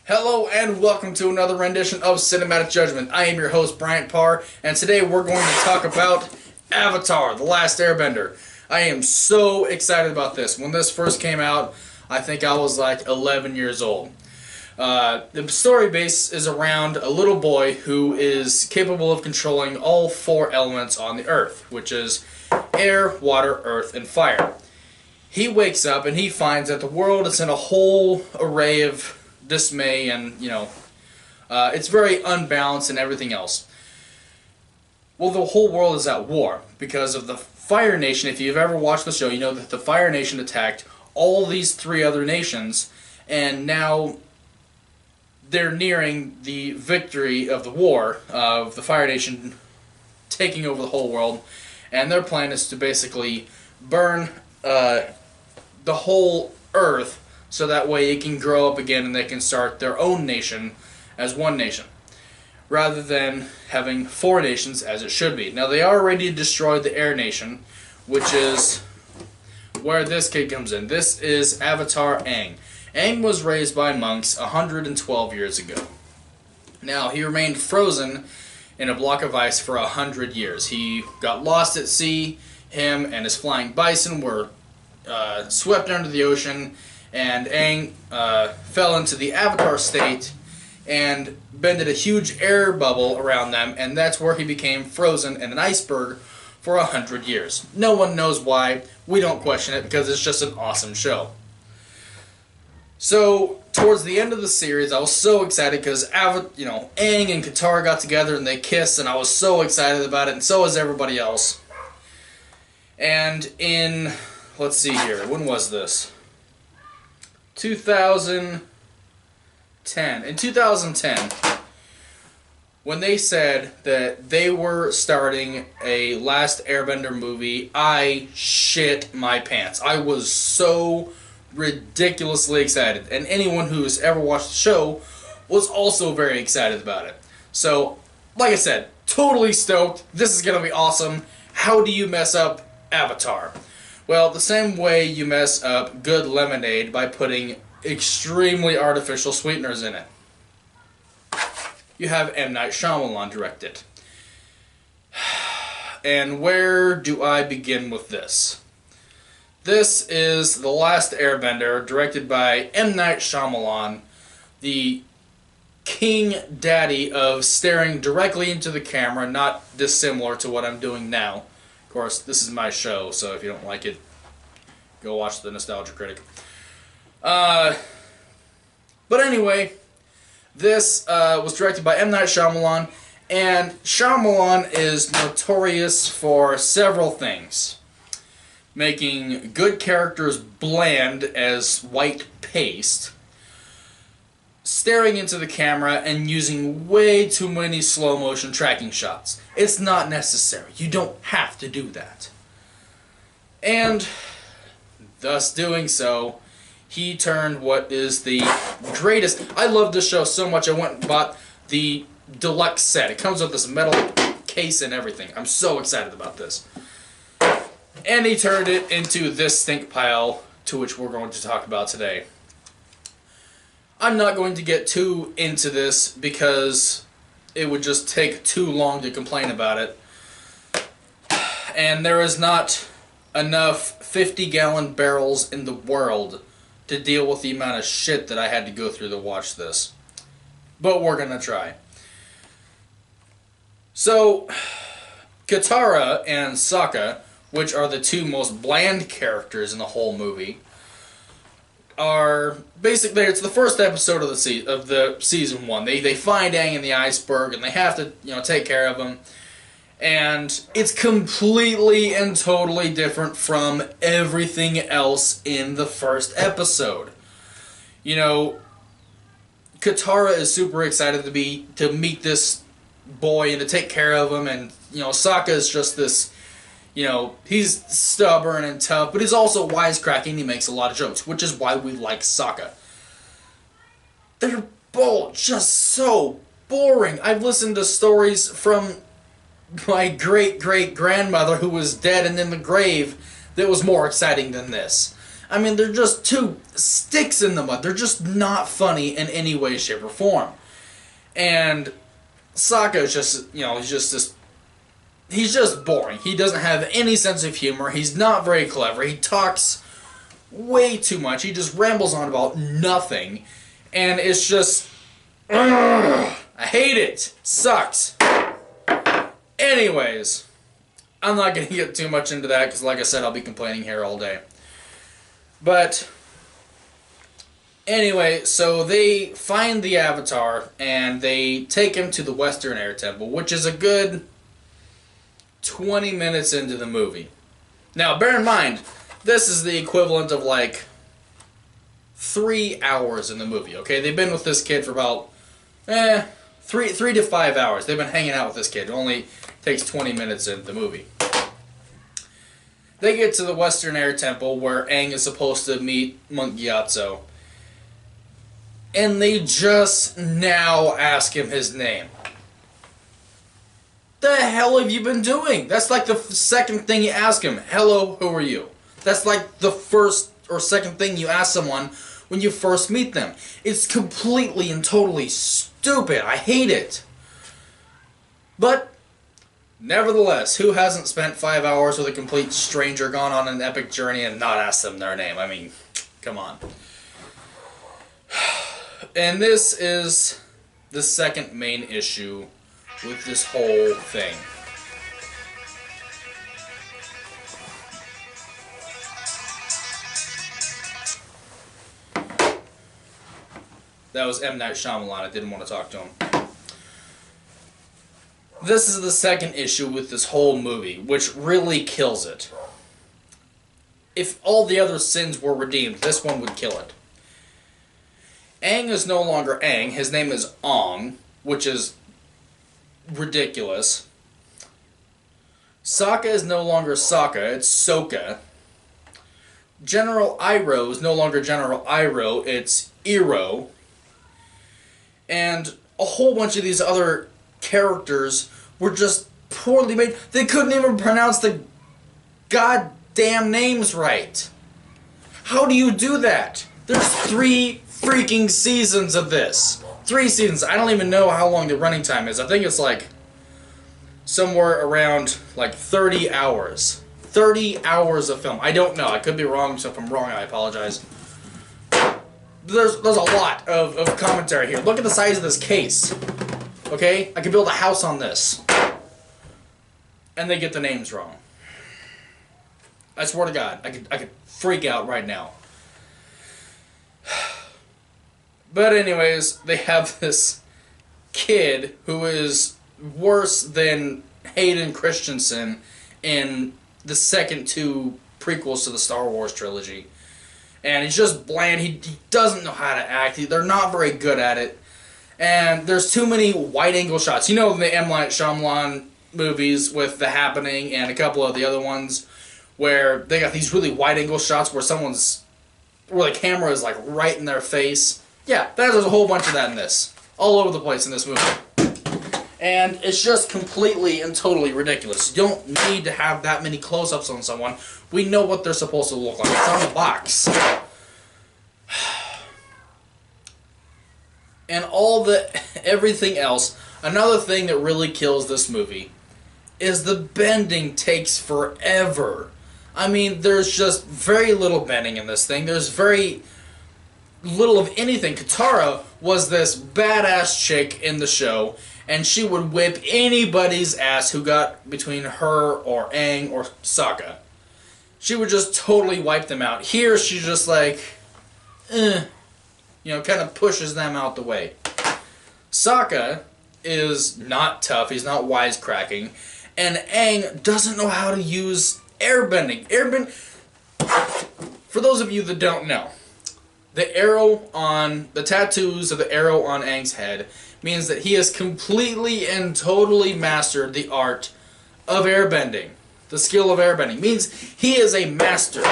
Hello and welcome to another rendition of Cinematic Judgment. I am your host, Bryant Parr, and today we're going to talk about Avatar: The Last Airbender. I am so excited about this. When this first came out, I think I was like 11 years old. The story base is around a little boy who is capable of controlling all four elements on the earth, which is air, water, earth, and fire. He wakes up and he finds that the world is in a whole array of dismay and, it's very unbalanced and everything else. Well, the whole world is at war because of the Fire Nation. If you've ever watched the show, you know that the Fire Nation attacked all these three other nations, and now they're nearing the victory of the war of the Fire Nation taking over the whole world, and their plan is to basically burn the whole earth so that way it can grow up again and they can start their own nation as one nation, rather than having four nations as it should be. Now, they already destroyed the Air Nation, which is where this kid comes in. This is Avatar Aang. Aang was raised by monks 112 years ago. Now, he remained frozen in a block of ice for 100 years. He got lost at sea. Him and his flying bison were swept under the ocean, and Aang fell into the Avatar state and bended a huge air bubble around them, and that's where he became frozen in an iceberg for 100 years. No one knows why. We don't question it because it's just an awesome show. So, towards the end of the series, I was so excited because Aang and Katara got together and they kissed, and I was so excited about it, and so was everybody else. And in, let's see here, when was this? 2010. In 2010, when they said that they were starting a Last Airbender movie, I shit my pants. I was so ridiculously excited, and anyone who's ever watched the show was also very excited about it. So, like I said, totally stoked. This is going to be awesome. How do you mess up Avatar? Well, the same way you mess up good lemonade by putting extremely artificial sweeteners in it. You have M. Night Shyamalan direct it. And where do I begin with this? This is The Last Airbender, directed by M. Night Shyamalan, the king daddy of staring directly into the camera, not dissimilar to what I'm doing now. Of course, this is my show, so if you don't like it, go watch The Nostalgia Critic. But anyway, this was directed by M. Night Shyamalan, and Shyamalan is notorious for several things. Making good characters bland as white paste, staring into the camera, and using way too many slow-motion tracking shots. It's not necessary. You don't have to do that. And thus doing so, he turned what is the greatest... I love this show so much I went and bought the deluxe set. It comes with this metal case and everything. I'm so excited about this. And he turned it into this stink pile, to which we're going to talk about today. I'm not going to get too into this because it would just take too long to complain about it. And there is not enough 50-gallon barrels in the world to deal with the amount of shit that I had to go through to watch this. But we're gonna try. So, Katara and Sokka, which are the two most bland characters in the whole movie, are basically, it's the first episode of the season 1. They find Aang in the iceberg and they have to, take care of him. And it's completely and totally different from everything else in the first episode. Katara is super excited to meet this boy and to take care of him, and Sokka is just this, he's stubborn and tough, but he's also wisecracking. He makes a lot of jokes, which is why we like Sokka. They're both just so boring. I've listened to stories from my great-great-grandmother who was dead and in the grave that was more exciting than this. I mean, they're just two sticks in the mud. They're just not funny in any way, shape, or form. And Sokka is just, you know, he's just boring. He doesn't have any sense of humor. He's not very clever. He talks way too much. He just rambles on about nothing. And it's just, ugh, I hate it. Sucks. Anyways, I'm not going to get too much into that because, like I said, I'll be complaining here all day. But anyway, so they find the Avatar and they take him to the Western Air Temple, which is a good 20 minutes into the movie. Now, bear in mind, this is the equivalent of like 3 hours in the movie, okay? They've been with this kid for about, 3 to 5 hours. They've been hanging out with this kid. It only takes 20 minutes into the movie. They get to the Western Air Temple where Aang is supposed to meet Monk Gyatso. And they just now ask him his name. The hell have you been doing? That's like the second thing you ask him. Hello, who are you? That's like the first or second thing you ask someone when you first meet them. It's completely and totally stupid. I hate it. But nevertheless, who hasn't spent 5 hours with a complete stranger, gone on an epic journey, and not asked them their name? I mean, come on. And this is the second main issue with this whole thing. That was M. Night Shyamalan. I didn't want to talk to him. This is the second issue with this whole movie, which really kills it. If all the other sins were redeemed, this one would kill it. Aang is no longer Aang. His name is Ong, which is ridiculous. Sokka is no longer Sokka. It's Sokka. General Iroh is no longer General Iroh. It's Iroh. And a whole bunch of these other characters were just poorly made. They couldn't even pronounce the goddamn names right. How do you do that? There's 3 freaking seasons of this. 3 seasons. I don't even know how long the running time is. I think it's like somewhere around like 30 hours. 30 hours of film. I don't know. I could be wrong, so if I'm wrong, I apologize. There's a lot of commentary here. Look at the size of this case. Okay? I could build a house on this. And they get the names wrong. I swear to God, I could freak out right now. But anyways, they have this kid who is worse than Hayden Christensen in the second 2 prequels to the Star Wars trilogy. And he's just bland. He doesn't know how to act. They're not very good at it. And there's too many wide-angle shots. You know the M. Night Shyamalan movies with The Happening and a couple of the other ones where they got these really wide-angle shots where the camera is like right in their face. Yeah, there's a whole bunch of that in this. All over the place in this movie. And it's just completely and totally ridiculous. You don't need to have that many close-ups on someone. We know what they're supposed to look like. It's on the box. And everything else, another thing that really kills this movie is the bending takes forever. I mean, there's just very little bending in this thing. There's very little of anything. Katara was this badass chick in the show, and she would whip anybody's ass who got between her or Aang or Sokka. She would just totally wipe them out. Here, she's just like, kind of pushes them out the way. Sokka is not tough. He's not wisecracking. And Aang doesn't know how to use airbending. For those of you that don't know, the tattoos of the arrow on Aang's head means that he has completely and totally mastered the art of airbending. The skill of airbending. Means he is a master.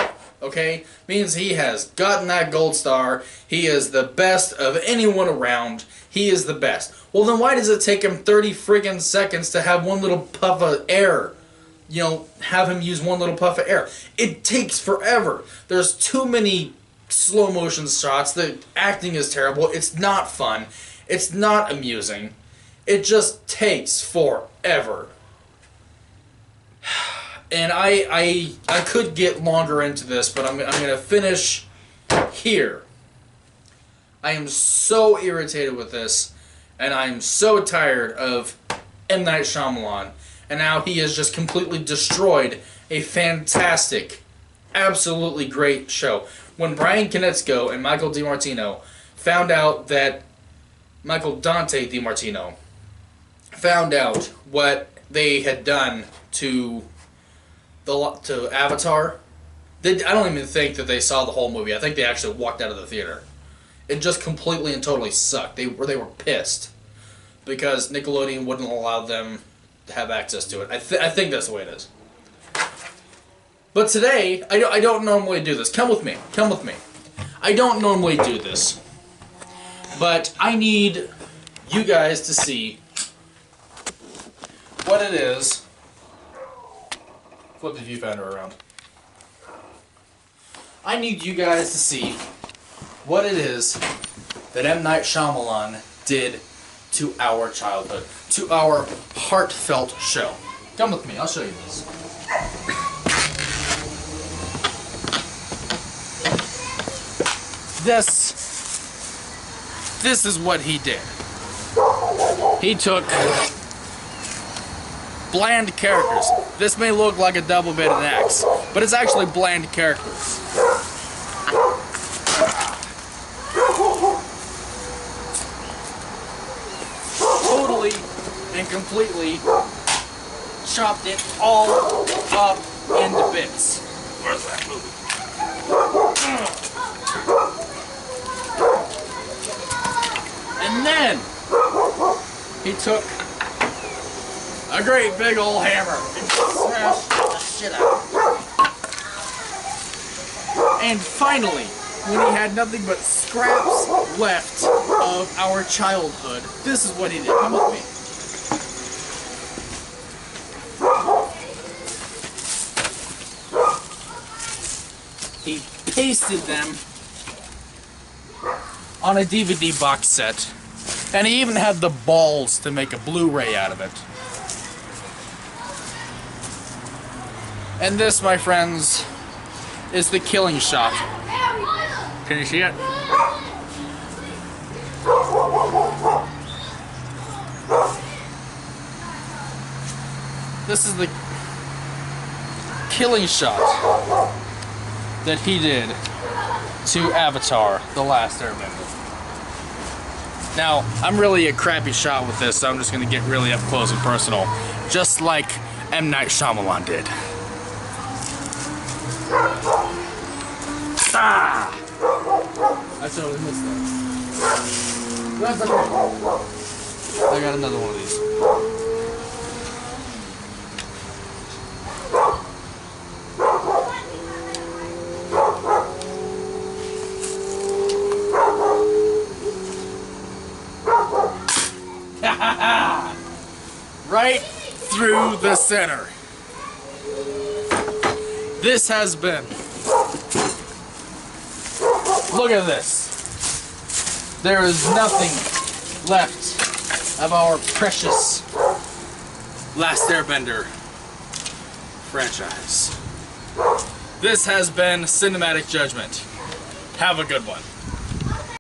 Okay? Means he has gotten that gold star. He is the best of anyone around. He is the best. Well, then why does it take him 30 friggin' seconds to have one little puff of air you know, have him use one little puff of air. It takes forever. There's too many slow motion shots. The acting is terrible. It's not fun. It's not amusing. It just takes forever. And I could get longer into this, but I'm going to finish here. I am so irritated with this, and I'm so tired of M. Night Shyamalan. And now he has just completely destroyed a fantastic, absolutely great show. When Brian Konietzko and Michael DiMartino found out that Michael Dante DiMartino found out what they had done to Avatar, I don't even think that they saw the whole movie. I think they actually walked out of the theater. It just completely and totally sucked. They were pissed because Nickelodeon wouldn't allow them to have access to it. I think that's the way it is. But today, I don't normally do this. Come with me. Come with me. I don't normally do this. But I need you guys to see what it is. Flip the viewfinder around. I need you guys to see what it is that M. Night Shyamalan did to our childhood, to our heartfelt show. Come with me, I'll show you this. This is what he did. He took bland characters. This may look like a double-bitted axe, but it's actually bland characters. Totally and completely chopped it all up into bits. Where's that movie? And then he took a great big old hammer and smashed the shit out of it. And finally, when he had nothing but scraps left of our childhood, this is what he did. Come with me. He pasted them on a DVD box set, and he even had the balls to make a Blu-ray out of it. And this, my friends, is the killing shot. Can you see it? This is the killing shot that he did to Avatar, The Last Airbender. Now, I'm really a crappy shot with this, so I'm just going to get really up close and personal, just like M. Night Shyamalan did. Ah! I totally missed that. That's okay. I got another one of these. Right through the center. This has been. Look at this. There is nothing left of our precious Last Airbender franchise. This has been Cinematic Judgment. Have a good one.